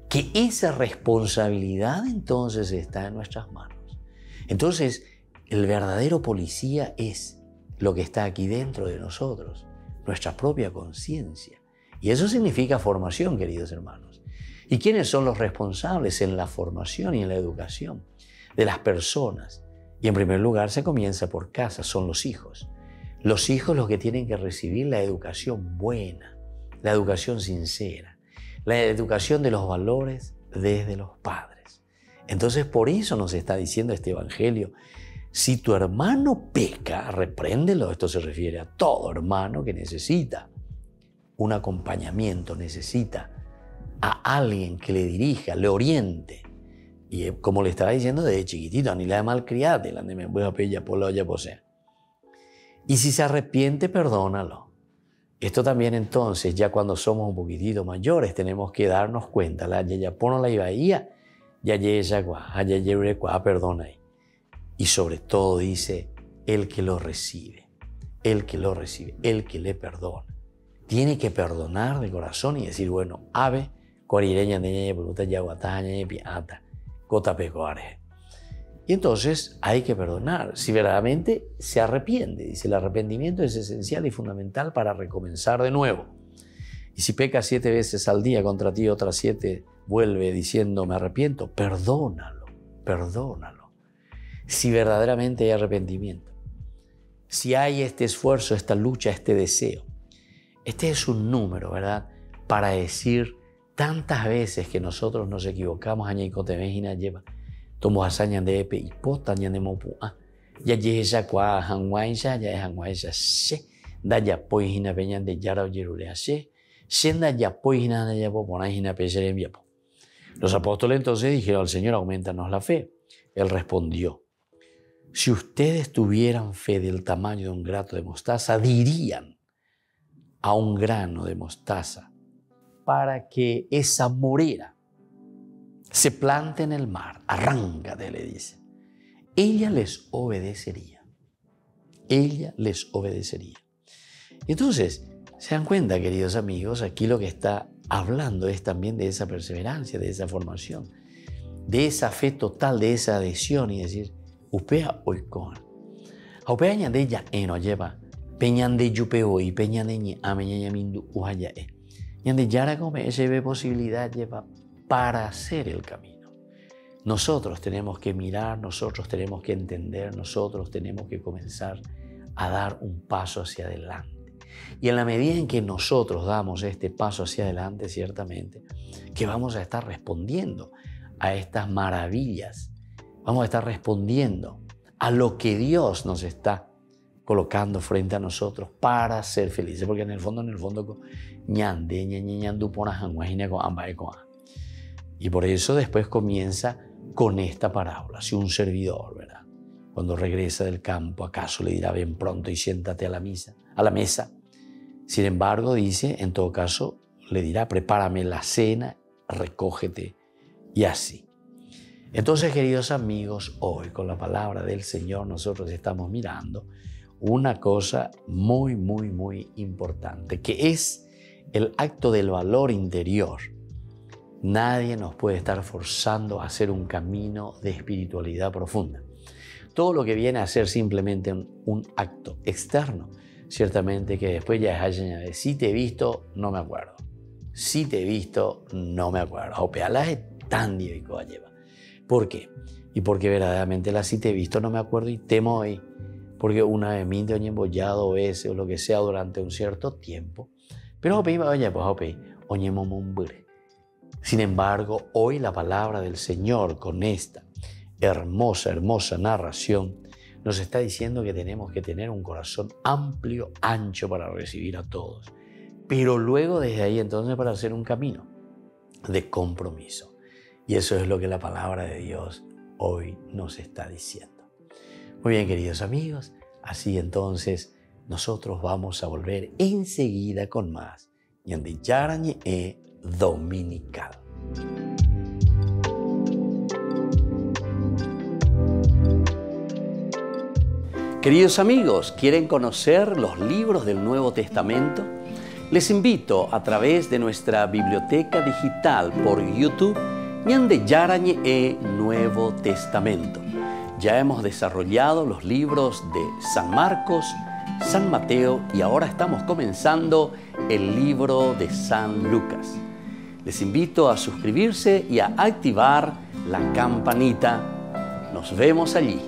que esa responsabilidad entonces está en nuestras manos. Entonces, el verdadero policía es lo que está aquí dentro de nosotros, nuestra propia conciencia. Y eso significa formación, queridos hermanos. ¿Y quiénes son los responsables en la formación y en la educación de las personas? Y en primer lugar se comienza por casa, son los hijos. Los hijos los que tienen que recibir la educación buena, la educación sincera, la educación de los valores desde los padres. Entonces por eso nos está diciendo este evangelio, si tu hermano peca, repréndelo. Esto se refiere a todo hermano que necesita un acompañamiento, necesita a alguien que le dirija, le oriente. Y como le estaba diciendo desde chiquitito, ni la de malcriate, la de me voy a pedir por la olla posea. Y si se arrepiente, perdónalo. Esto también entonces, ya cuando somos un poquitito mayores, tenemos que darnos cuenta, la ya pono la ibaía, ya perdona. Y sobre todo dice, el que lo recibe, el que lo recibe, el que le perdona. Tiene que perdonar de corazón y decir, bueno, ave, cuarireña de pregunta yaguataña piata, cotapecoare. Y entonces hay que perdonar, si verdaderamente se arrepiente. Dice, el arrepentimiento es esencial y fundamental para recomenzar de nuevo. Y si peca 7 veces al día contra ti, otras 7 vuelve diciendo, me arrepiento, perdónalo, perdónalo. Si verdaderamente hay arrepentimiento, si hay este esfuerzo, esta lucha, este deseo. Este es un número, ¿verdad? Para decir tantas veces que nosotros nos equivocamos, tomo hazaña de epe y pota de mopu ya ya kwa hanwaisha ya hanwaisha se da ya poihina peña de yara yerulea se senda ya poihina de ya poponahina pesere viapo. Los apóstoles entonces dijeron al Señor, aumentanos la fe. Él respondió, si ustedes tuvieran fe del tamaño de un grano de mostaza, dirían a un grano de mostaza para que esa morera se plante en el mar, arráncate, le dice, ella les obedecería. Ella les obedecería. Entonces, se dan cuenta, queridos amigos, aquí lo que está hablando es también de esa perseverancia, de esa formación, de esa fe total, de esa adhesión y decir, upea oikon. Upea ñande ya eno lleva, peñande yupeo y peñande ñi ameña mindu uhaya e. Ñande yara come ese ve posibilidad lleva para hacer el camino. Nosotros tenemos que mirar, nosotros tenemos que entender, nosotros tenemos que comenzar a dar un paso hacia adelante. Y en la medida en que nosotros damos este paso hacia adelante, ciertamente, que vamos a estar respondiendo a estas maravillas, vamos a estar respondiendo a lo que Dios nos está colocando frente a nosotros para ser felices, porque en el fondo, y por eso después comienza con esta parábola. Si un servidor, ¿verdad?, cuando regresa del campo, ¿acaso le dirá ven pronto y siéntate a la mesa? Sin embargo, dice, en todo caso, le dirá prepárame la cena, recógete y así. Entonces, queridos amigos, hoy con la palabra del Señor nosotros estamos mirando una cosa muy, muy, muy importante, que es el acto del valor interior. Nadie nos puede estar forzando a hacer un camino de espiritualidad profunda. Todo lo que viene a ser simplemente un acto externo, ciertamente que después ya es añadir, si te he visto, no me acuerdo. Si te he visto, no me acuerdo. O pealaje tan divico lleva. ¿Por qué? Y porque verdaderamente la si te he visto, no me acuerdo y temo hoy. Porque una vez me he embollado o ese o lo que sea durante un cierto tiempo. Pero oye, pues sin embargo, hoy la palabra del Señor con esta hermosa, hermosa narración nos está diciendo que tenemos que tener un corazón amplio, ancho para recibir a todos. Pero luego desde ahí entonces para hacer un camino de compromiso. Y eso es lo que la palabra de Dios hoy nos está diciendo. Muy bien, queridos amigos, así entonces nosotros vamos a volver enseguida con más Ñande Yarañe Dominical. Queridos amigos, ¿quieren conocer los libros del Nuevo Testamento? Les invito a través de nuestra biblioteca digital por YouTube Ñande Yarañe Nuevo Testamento. Ya hemos desarrollado los libros de San Marcos, San Mateo y ahora estamos comenzando el libro de San Lucas. Les invito a suscribirse y a activar la campanita. Nos vemos allí.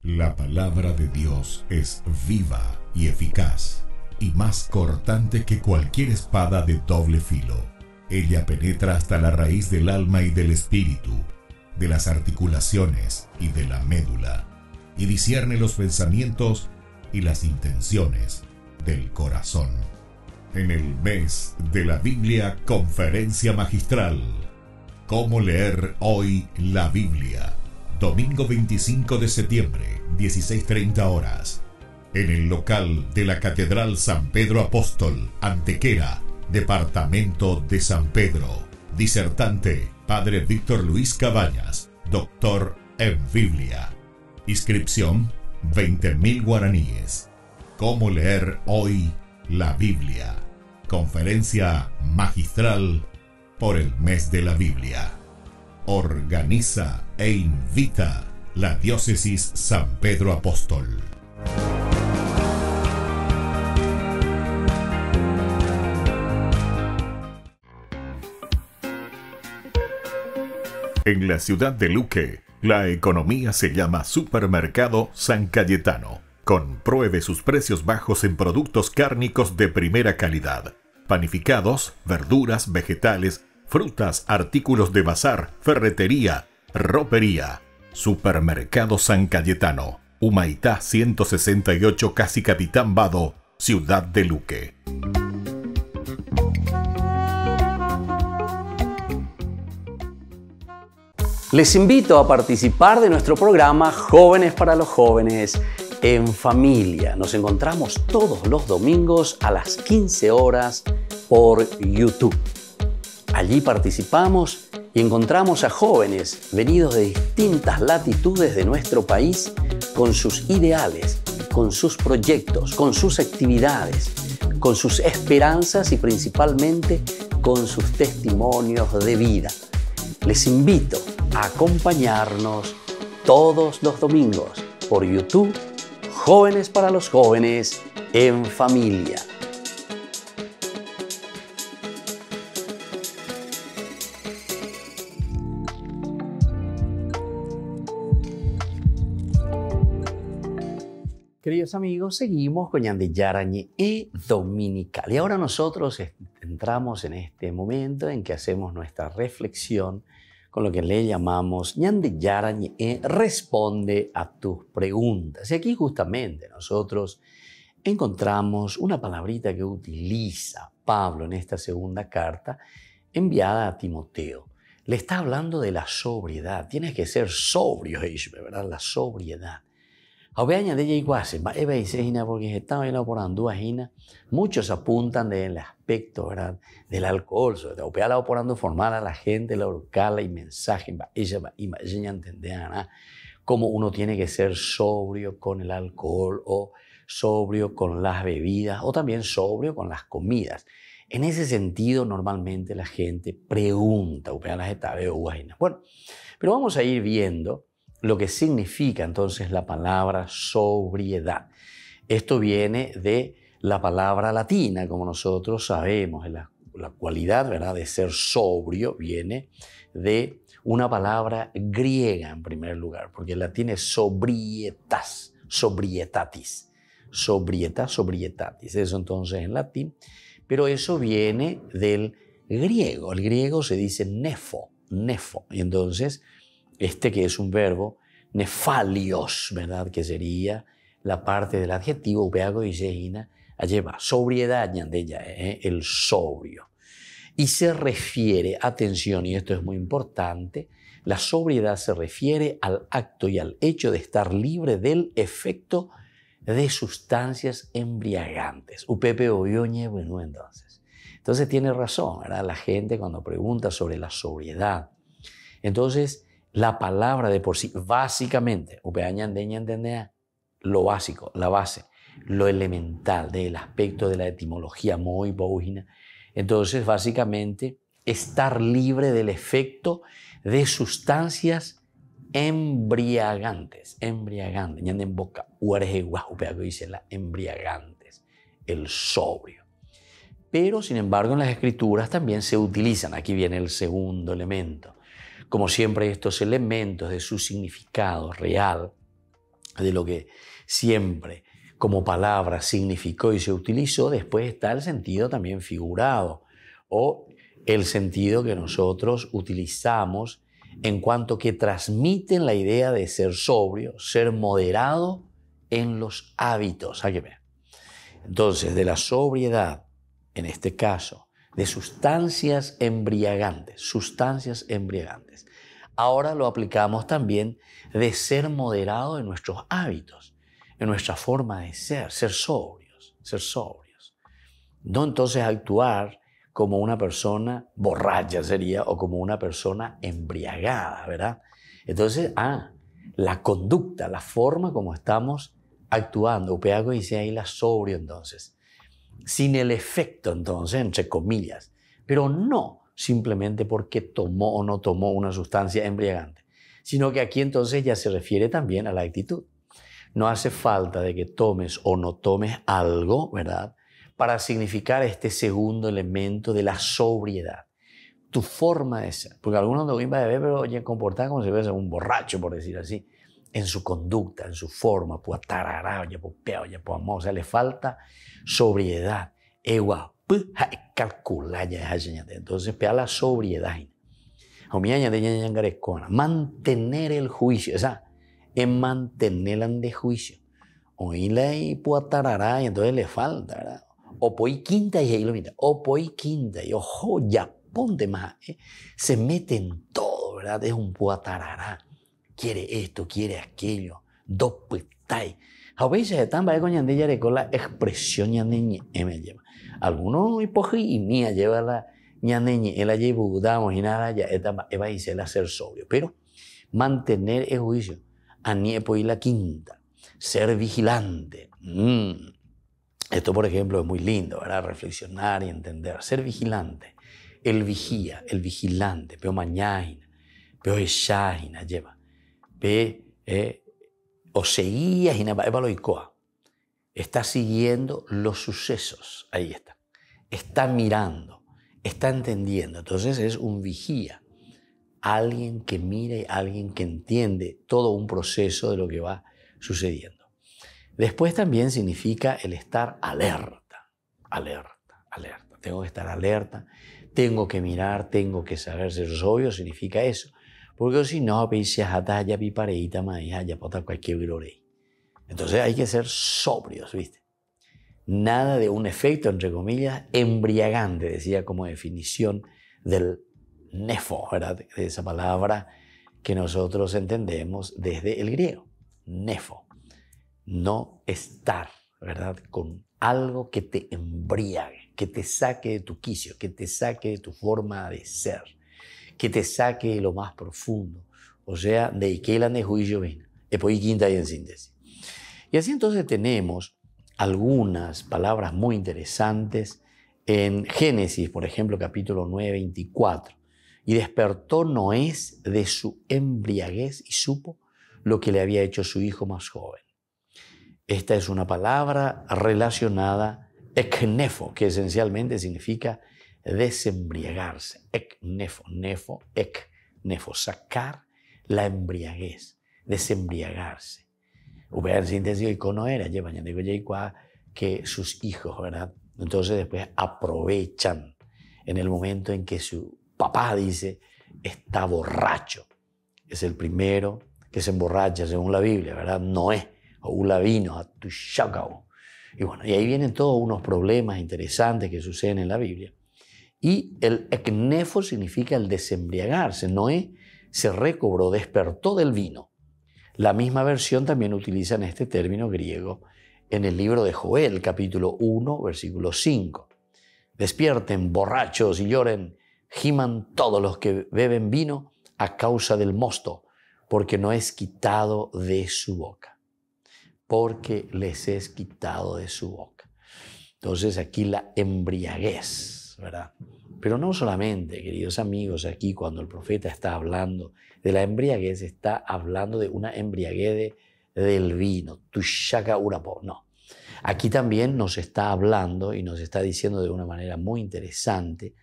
La palabra de Dios es viva y eficaz, y más cortante que cualquier espada de doble filo. Ella penetra hasta la raíz del alma y del espíritu, de las articulaciones y de la médula, y discierne los pensamientos y las intenciones del corazón. En el mes de la Biblia, Conferencia Magistral. ¿Cómo leer hoy la Biblia? Domingo 25 de septiembre, 16:30 horas. En el local de la Catedral San Pedro Apóstol, Antequera, Departamento de San Pedro. Disertante, Padre Víctor Luis Cabañas, doctor en Biblia. Inscripción, 20.000 guaraníes. ¿Cómo leer hoy la Biblia? Conferencia magistral por el mes de la Biblia. Organiza e invita la Diócesis San Pedro Apóstol. En la ciudad de Luque, la economía se llama Supermercado San Cayetano. Compruebe sus precios bajos en productos cárnicos de primera calidad. Panificados, verduras, vegetales, frutas, artículos de bazar, ferretería, ropería. Supermercado San Cayetano, Humaitá 168, Casi Capitán Vado, ciudad de Luque. Les invito a participar de nuestro programa Jóvenes para los Jóvenes en Familia. Nos encontramos todos los domingos a las 15 horas por YouTube. Allí participamos y encontramos a jóvenes venidos de distintas latitudes de nuestro país con sus ideales, con sus proyectos, con sus actividades, con sus esperanzas y principalmente con sus testimonios de vida. Les invito a acompañarnos todos los domingos por YouTube, Jóvenes para los Jóvenes en Familia. Queridos amigos, seguimos con Ñandillara Ñe'e Dominical. Y ahora nosotros entramos en este momento en que hacemos nuestra reflexión con lo que le llamamos Ñandillara Ñe'e responde a tus preguntas. Y aquí justamente nosotros encontramos una palabrita que utiliza Pablo en esta segunda carta enviada a Timoteo. Le está hablando de la sobriedad. Tienes que ser sobrio, ¿verdad? La sobriedad. Muchos apuntan del aspecto, ¿verdad?, del alcohol, formar a la gente, la orcala y mensaje, cómo uno tiene que ser sobrio con el alcohol o sobrio con las bebidas o también sobrio con las comidas. En ese sentido, normalmente la gente pregunta, bueno, pero vamos a ir viendo lo que significa entonces la palabra sobriedad. Esto viene de la palabra latina, como nosotros sabemos. La cualidad, ¿verdad?, de ser sobrio viene de una palabra griega en primer lugar, porque el latín es sobrietas, sobrietatis, sobrieta, sobrietatis. Eso entonces en latín, pero eso viene del griego. El griego se dice nefo, nefo, y entonces que es un verbo, nefalios, ¿verdad?, que sería la parte del adjetivo, upeago y yehina, lleva sobriedad, el sobrio. Y se refiere, atención, y esto es muy importante, la sobriedad se refiere al acto y al hecho de estar libre del efecto de sustancias embriagantes. Upepe obioñe, bueno, entonces tiene razón, ¿verdad?, la gente cuando pregunta sobre la sobriedad. Entonces, la palabra de por sí, básicamente, lo básico, la base, lo elemental del aspecto de la etimología muy bógina. Entonces, básicamente, estar libre del efecto de sustancias embriagantes, en boca, dice la embriagantes, el sobrio. Pero, sin embargo, en las escrituras también se utilizan, aquí viene el segundo elemento. Como siempre, estos elementos de su significado real, de lo que siempre como palabra significó y se utilizó, después está el sentido también figurado o el sentido que nosotros utilizamos en cuanto que transmiten la idea de ser sobrio, ser moderado en los hábitos. Entonces, de la sobriedad, en este caso, de sustancias embriagantes. Ahora lo aplicamos también de ser moderado en nuestros hábitos, en nuestra forma de ser sobrios. No entonces actuar como una persona borracha sería o como una persona embriagada, ¿verdad? Entonces, la conducta, la forma como estamos actuando, upeago dice ahí la sobrio entonces. Sin el efecto, entonces, entre comillas, pero no simplemente porque tomó o no tomó una sustancia embriagante, sino que aquí entonces ya se refiere también a la actitud. No hace falta de que tomes o no tomes algo, ¿verdad?, para significar este segundo elemento de la sobriedad. Tu forma de ser, porque algunos no iban a beber, pero ya comportan como si fuese un borracho, por decir así, en su conducta, en su forma, pues tarará, ya pues peo, ya pues amor, o sea, le falta sobriedad. Entonces, pea la sobriedad. Mantener el juicio, o sea, en mantenerla de juicio. Oíla y pues tarará, y entonces le falta, ¿verdad? O poi quinta y ahí lo mira, o poi quinta, y ojo, ya ponte más, se mete en todo, ¿verdad? Es un puatarará. Quiere esto, quiere aquello. Dopetai. A veces están para con yandella con la expresión yandeñe me lleva. Algunos hipoji y mía lleva la ñandeñe, la lleva budamos y nada ya esta va a ser hacer sobrio. Pero mantener el juicio, aniepo y la quinta, ser vigilante. Esto, por ejemplo, es muy lindo, ¿verdad? Reflexionar y entender. Ser vigilante. El vigía, el vigilante. Pero mañana, pero eshahina lleva. O seguía y nada, está siguiendo los sucesos. Ahí está. Está mirando, está entendiendo. Entonces es un vigía. Alguien que mire, alguien que entiende todo un proceso de lo que va sucediendo. Después también significa el estar alerta, alerta, alerta. Tengo que estar alerta, tengo que mirar, tengo que saber ser sobrio, significa eso. Porque si no, entonces hay que ser sobrios, ¿viste? Nada de un efecto, entre comillas, embriagante, decía como definición del nefo, ¿verdad? De esa palabra que nosotros entendemos desde el griego, nefo. No estar, ¿verdad? Con algo que te embriague, que te saque de tu quicio, que te saque de tu forma de ser, que te saque de lo más profundo. O sea, de Ikelan de juicio vino. Después quinta y en síntesis. Y así entonces tenemos algunas palabras muy interesantes en Génesis, por ejemplo, capítulo 9, 24. Y despertó Noé de su embriaguez y supo lo que le había hecho su hijo más joven. Esta es una palabra relacionada, eknefo, que esencialmente significa desembriagarse. Eknefo, nefo, eknefo, sacar la embriaguez, desembriagarse. En síntesis, el cono era, que sus hijos, ¿verdad? Entonces después aprovechan en el momento en que su papá dice, está borracho. Es el primero que se emborracha, según la Biblia, ¿verdad? Noé, o Ulavino, a Tushakao. Y bueno, y ahí vienen todos unos problemas interesantes que suceden en la Biblia. Y el eknefo significa el desembriagarse. Noé se recobró, despertó del vino. La misma versión también utilizan este término griego en el libro de Joel, capítulo 1, versículo 5. Despierten, borrachos, y lloren, giman todos los que beben vino a causa del mosto, porque no es quitado de su boca. Porque les es quitado de su boca. Entonces aquí la embriaguez, ¿verdad? Pero no solamente, queridos amigos, aquí cuando el profeta está hablando de la embriaguez, está hablando de una embriaguez del vino, tushaka urapo, no. Aquí también nos está hablando y nos está diciendo de una manera muy interesante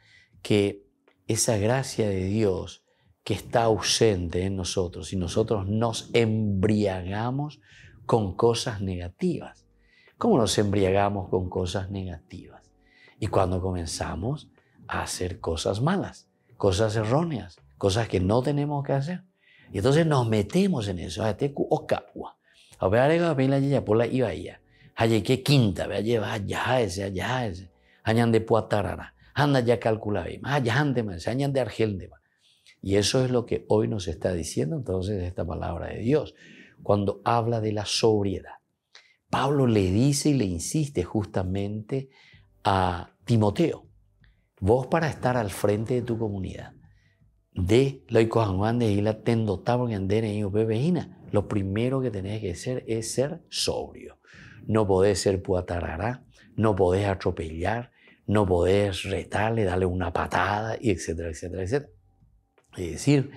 que esa gracia de Dios que está ausente en nosotros y nosotros nos embriagamos con cosas negativas. ¿Cómo nos embriagamos con cosas negativas? Y cuando comenzamos a hacer cosas malas, cosas erróneas, cosas que no tenemos que hacer. Y entonces nos metemos en eso. A ver, Haye que quinta, vea lleva allá ese, hañan de puatarara, anda ya calcula bien, hañan de argel de. Y eso es lo que hoy nos está diciendo entonces esta palabra de Dios, cuando habla de la sobriedad. Pablo le dice y le insiste justamente a Timoteo, vos para estar al frente de tu comunidad, de lo primero que tenés que hacer es ser sobrio. No podés ser puatarará, no podés atropellar, no podés retarle, darle una patada, y etcétera, etcétera, etcétera. Es decir,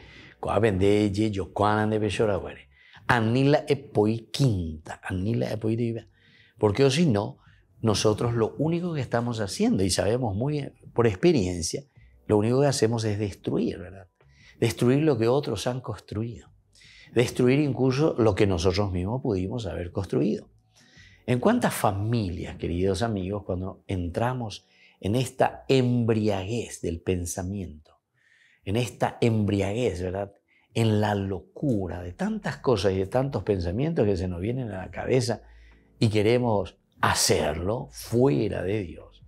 anila epoi quinta, anila epoi diva. Porque o si no, nosotros lo único que estamos haciendo, y sabemos muy bien, por experiencia, lo único que hacemos es destruir, ¿verdad? Destruir lo que otros han construido. Destruir incluso lo que nosotros mismos pudimos haber construido. ¿En cuántas familias, queridos amigos, cuando entramos en esta embriaguez del pensamiento, en esta embriaguez, ¿verdad? En la locura de tantas cosas y de tantos pensamientos que se nos vienen a la cabeza y queremos hacerlo fuera de Dios?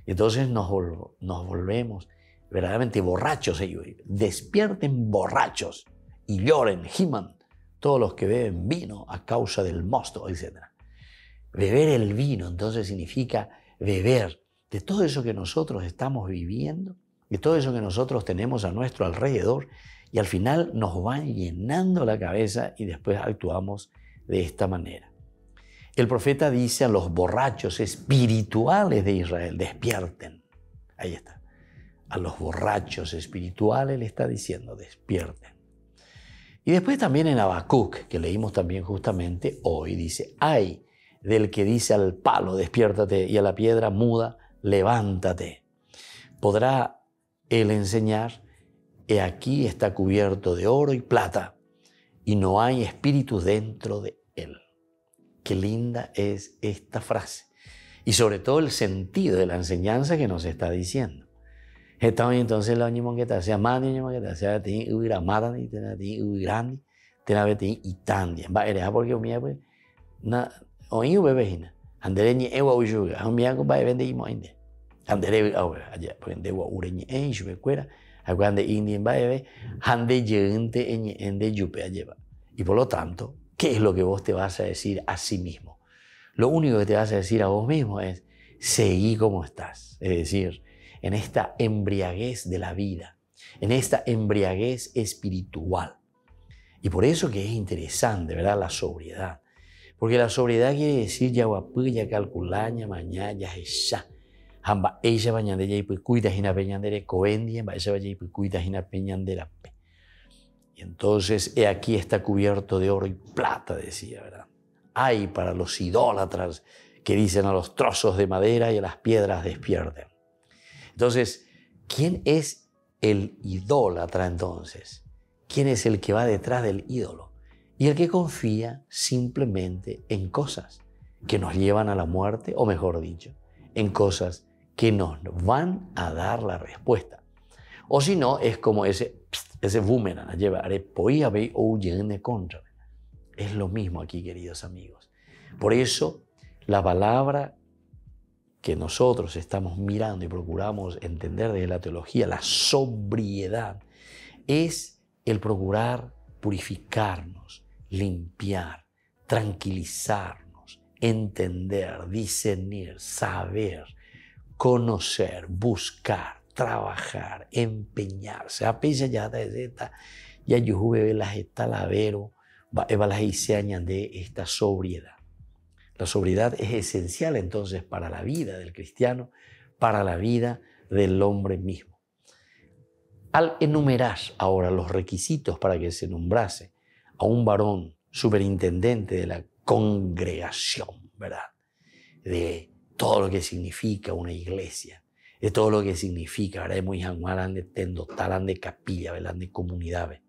Entonces nos volvemos verdaderamente borrachos ellos. Despierten borrachos y lloren, giman todos los que beben vino a causa del mosto, etc. Beber el vino entonces significa beber de todo eso que nosotros estamos viviendo, de todo eso que nosotros tenemos a nuestro alrededor, y al final nos van llenando la cabeza y después actuamos de esta manera. El profeta dice a los borrachos espirituales de Israel, despierten. Ahí está. A los borrachos espirituales le está diciendo, despierten. Y después también en Habacuc, que leímos también justamente hoy, dice, ay del que dice al palo, despiértate, y a la piedra muda, levántate. ¿Podrá él enseñar? He aquí está cubierto de oro y plata, y no hay espíritu dentro de él. Qué linda es esta frase. Y sobre todo el sentido de la enseñanza que nos está diciendo. Entonces la ñimon que te sea mani que te sea ti uira madani te na ti uirani te na beti itandi. Va era porque o mía pues na oiu bebejina. Andere ni ewa ujuga. O mía ko va vende imo inde. Andere allá porque de wa ureñi en shube cuera. Cuando indien va bebe hande gente en de yupe allá. Y por lo tanto, ¿qué es lo que vos te vas a decir a sí mismo? Lo único que te vas a decir a vos mismo es seguí como estás. Es decir, en esta embriaguez de la vida, en esta embriaguez espiritual. Y por eso que es interesante, ¿verdad? La sobriedad. Porque la sobriedad quiere decir ya guapuya, calculaña, mañana, ya esa. Hamba ella bañandera y pues cuida hina peñandere coendia, va esa vaya y pues cuida hina peñandera. Y entonces aquí está cubierto de oro y plata, decía, ¿verdad? Hay para los idólatras que dicen a los trozos de madera y a las piedras despierten. Entonces, ¿quién es el idólatra entonces? ¿Quién es el que va detrás del ídolo? Y el que confía simplemente en cosas que nos llevan a la muerte, o mejor dicho, en cosas que nos van a dar la respuesta. O si no, es como ese boomerang, es lo mismo aquí, queridos amigos. Por eso, la palabra que nosotros estamos mirando y procuramos entender desde la teología, la sobriedad, es el procurar purificarnos, limpiar, tranquilizarnos, entender, discernir, saber, conocer, buscar, trabajar, empeñarse. Apenas ya de ya yo veo las estalavero, va las iseñas de esta sobriedad. La sobriedad es esencial entonces para la vida del cristiano, para la vida del hombre mismo. Al enumerar ahora los requisitos para que se nombrase a un varón superintendente de la congregación, ¿verdad? De todo lo que significa una iglesia, de todo lo que significa, ¿verdad? Muy januaran de tendotaran de capilla, ¿verdad? De comunidades.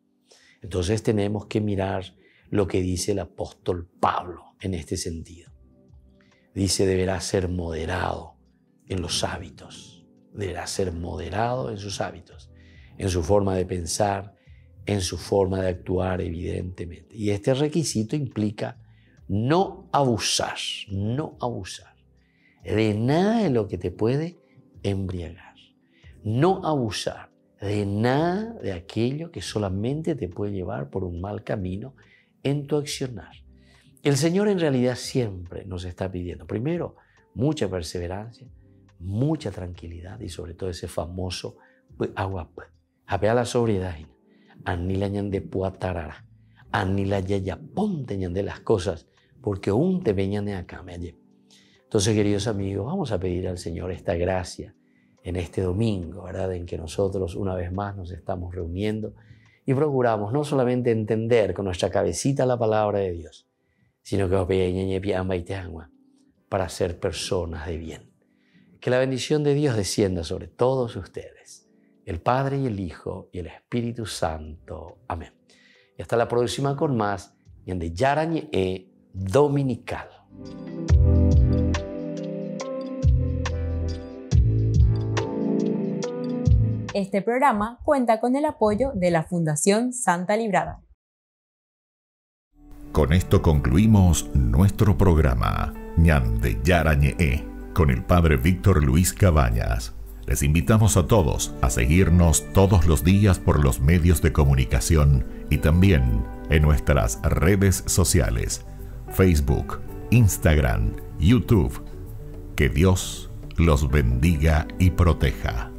Entonces tenemos que mirar lo que dice el apóstol Pablo en este sentido. Dice, deberá ser moderado en los hábitos, deberá ser moderado en sus hábitos, en su forma de pensar, en su forma de actuar, evidentemente. Y este requisito implica no abusar de nada de lo que te puede embriagar, no abusar de nada de aquello que solamente te puede llevar por un mal camino en tu accionar. El Señor en realidad siempre nos está pidiendo, primero, mucha perseverancia, mucha tranquilidad y sobre todo ese famoso agua, apea la sobriedad, anila ñande puatarara, anila yaya ponte ñande las cosas, porque aún te veñan de acá me allí. Entonces, queridos amigos, vamos a pedir al Señor esta gracia en este domingo, ¿verdad? En que nosotros una vez más nos estamos reuniendo y procuramos no solamente entender con nuestra cabecita la palabra de Dios, sino que para ser personas de bien. Que la bendición de Dios descienda sobre todos ustedes, el Padre y el Hijo y el Espíritu Santo. Amén. Y hasta la próxima con más de Yarañe Dominical. Este programa cuenta con el apoyo de la Fundación Santa Librada. Con esto concluimos nuestro programa Ñande Yarañe con el Padre Víctor Luis Cabañas. Les invitamos a todos a seguirnos todos los días por los medios de comunicación y también en nuestras redes sociales, Facebook, Instagram, YouTube. Que Dios los bendiga y proteja.